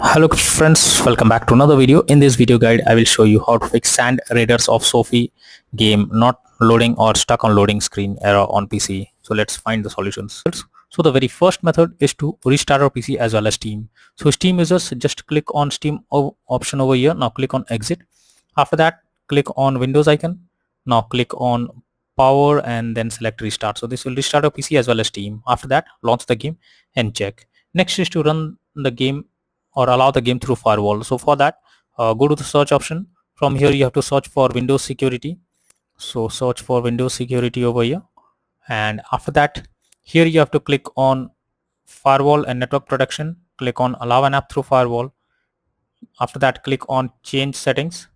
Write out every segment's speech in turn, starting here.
Hello friends, welcome back to another video. In this video guide, I will show you how to fix sand raiders of Sophie game not loading or stuck on loading screen error on PC. So let's find the solutions. So the very first method is to restart our PC as well as Steam. So Steam users just click on Steam option over here. Now click on exit. After that, click on Windows icon. Now click on power and then select restart. So this will restart our PC as well as Steam. After that, launch the game and check. Next is to run the game or allow the game through firewall. So for that, go to the search option. From here you have to search for Windows security. So search for Windows security over here, and after that here you have to click on firewall and network protection. Click on allow an app through firewall. After that, click on change settings.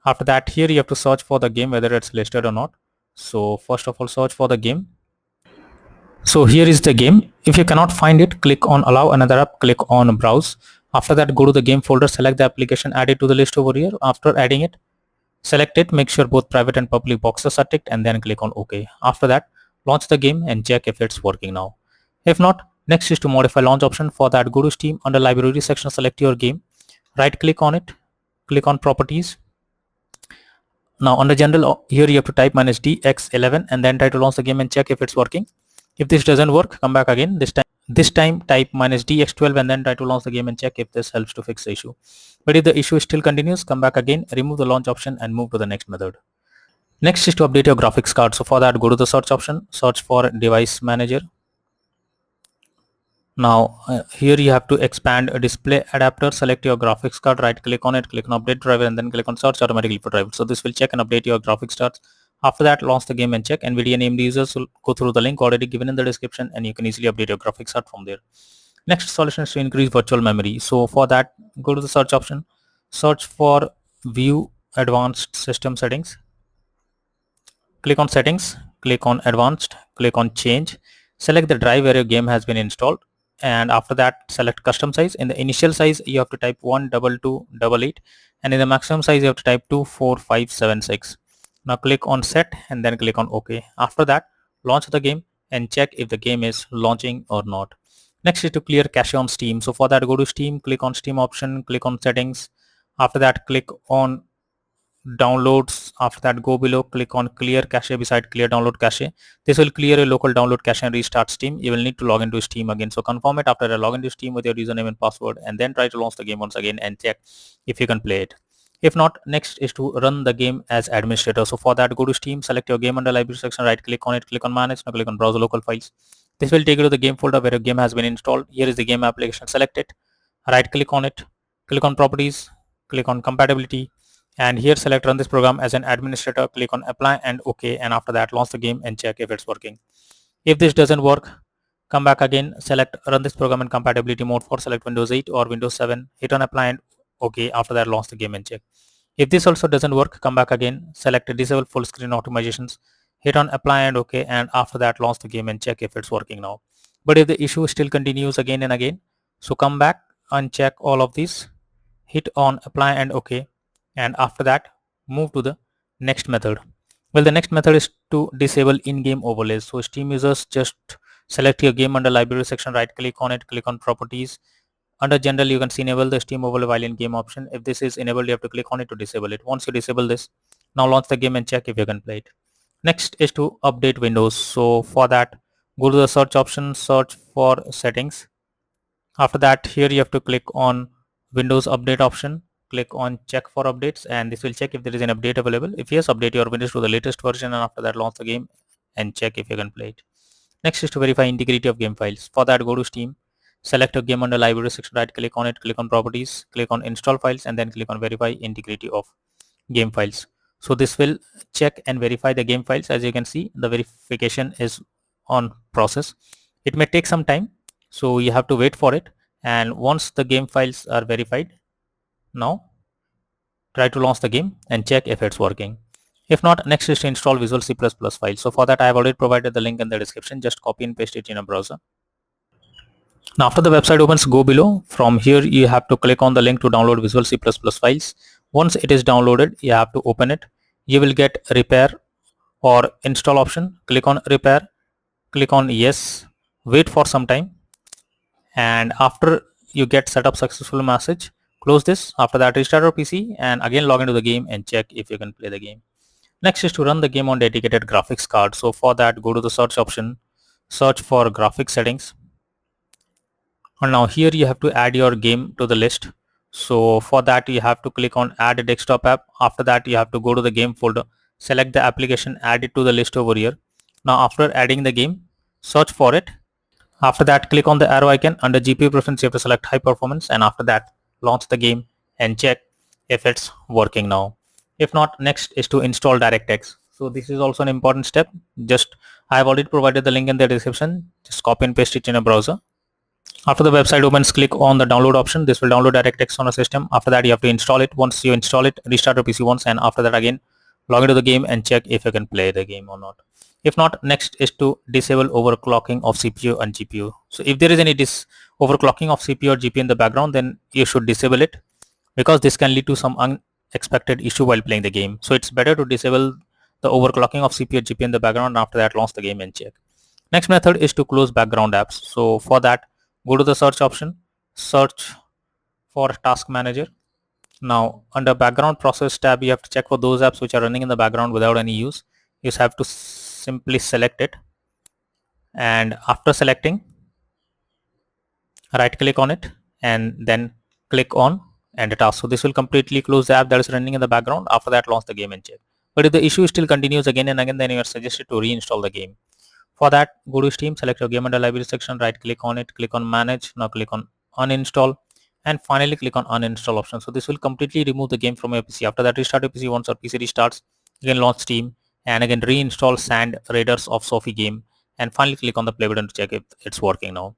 After that, here you have to search for the game whether it's listed or not. So first of all, search for the game. So here is the game. If you cannot find it, click on allow another app, click on browse. After that, go to the game folder, select the application, add it to the list over here. After adding it, select it, make sure both private and public boxes are ticked, and then click on OK. After that, launch the game and check if it's working now. If not, next is to modify launch option. For that, go to Steam, under library section, select your game, right click on it, click on properties. Now under general, here you have to type -DX11 and then try to launch the game and check if it's working. If this doesn't work, come back again. This time type -DX12 and then try to launch the game and check if this helps to fix the issue. But if the issue still continues, come back again, remove the launch option and move to the next method. Next is to update your graphics card. So for that, go to the search option, search for device manager. Now here you have to expand a display adapter, select your graphics card, right click on it, click on update driver and then click on search automatically for driver. So this will check and update your graphics cards. After that, launch the game and check. NVIDIA named users will go through the link already given in the description and you can easily update your graphics card from there. Next solution is to increase virtual memory. So for that, go to the search option, search for view advanced system settings. Click on settings, click on advanced, click on change, select the drive where your game has been installed, and after that select custom size. In the initial size you have to type 12288 and in the maximum size you have to type 24576. Now click on set and then click on OK. After that, launch the game and check if the game is launching or not. Next is to clear cache on Steam. So for that, go to Steam, click on Steam option, click on settings. After that, click on downloads. After that, go below, click on clear cache beside clear download cache. This will clear a local download cache and restart Steam. You will need to log into Steam again, so confirm it after a log into Steam with your username and password and then try to launch the game once again and check if you can play it. If not, next is to run the game as administrator. So for that, go to Steam, select your game under library section, right click on it, click on manage. Now click on browse local files. This will take you to the game folder where your game has been installed. Here is the game application, select it, right click on it, click on properties, click on compatibility, and here select run this program as an administrator. Click on apply and OK, and after that launch the game and check if it's working. If this doesn't work, come back again, select run this program in compatibility mode for select Windows 8 or Windows 7, hit on apply and OK. After that, launch the game and check. If this also doesn't work, come back again, select disable full screen optimizations, hit on apply and OK, and after that launch the game and check if it's working now. But if the issue still continues again and again, so come back and check all of these, hit on apply and OK, and after that move to the next method. Well, the next method is to disable in-game overlays. So Steam users just select your game under library section, right click on it, click on properties. Under general, you can see enable the Steam overlay while in game option. If this is enabled, you have to click on it to disable it. Once you disable this, now launch the game and check if you can play it. Next is to update Windows. So for that, go to the search option, search for settings. After that, here you have to click on Windows update option, click on check for updates, and this will check if there is an update available. If yes, update your Windows to the latest version, and after that launch the game and check if you can play it. Next is to verify integrity of game files. For that, go to Steam, select a game under library section, right click on it, click on properties, click on install files, and then click on verify integrity of game files. So this will check and verify the game files. As you can see, the verification is on process. It may take some time, so you have to wait for it, and once the game files are verified, now try to launch the game and check if it's working. If not, next is to install Visual C++ file. So for that, I have already provided the link in the description. Just copy and paste it in a browser. Now after the website opens, go below. From here you have to click on the link to download Visual C++ files. Once it is downloaded, you have to open it. You will get repair or install option. Click on repair, click on yes, wait for some time, and after you get setup successful message. Close this. After that, restart your PC and again log into the game and check if you can play the game. Next is to run the game on dedicated graphics card. So for that, go to the search option, search for graphics settings, and now here you have to add your game to the list. So for that, you have to click on add a desktop app. After that, you have to go to the game folder, select the application, add it to the list over here. Now after adding the game, search for it. After that, click on the arrow icon. Under GPU preference, you have to select high performance, and after that, launch the game and check if it's working now. If not, next is to install DirectX. So this is also an important step. Just I have already provided the link in the description. Just copy and paste it in a browser. After the website opens, click on the download option. This will download DirectX on a system. After that, you have to install it. Once you install it, restart your PC once, and after that again, log into the game and check if you can play the game or not. If not, next is to disable overclocking of CPU and GPU. So if there is any overclocking of CPU or GPU in the background, then you should disable it, because this can lead to some unexpected issue while playing the game. So it's better to disable the overclocking of CPU or GPU in the background, and after that launch the game and check. Next method is to close background apps. So for that, go to the search option, search for task manager. Now under background process tab, you have to check for those apps which are running in the background without any use. You just have to simply select it, and after selecting, right click on it and then click on end task. So this will completely close the app that is running in the background. After that, launch the game and check. But if the issue still continues again and again, then you are suggested to reinstall the game. For that, go to Steam, select your game under library section, right click on it, click on manage. Now click on uninstall, and finally click on uninstall option. So this will completely remove the game from your PC. After that, restart your PC. Once your PC restarts, you can launch Steam and again reinstall Sand Raiders of Sophie game, and finally click on the play button to check if it's working now.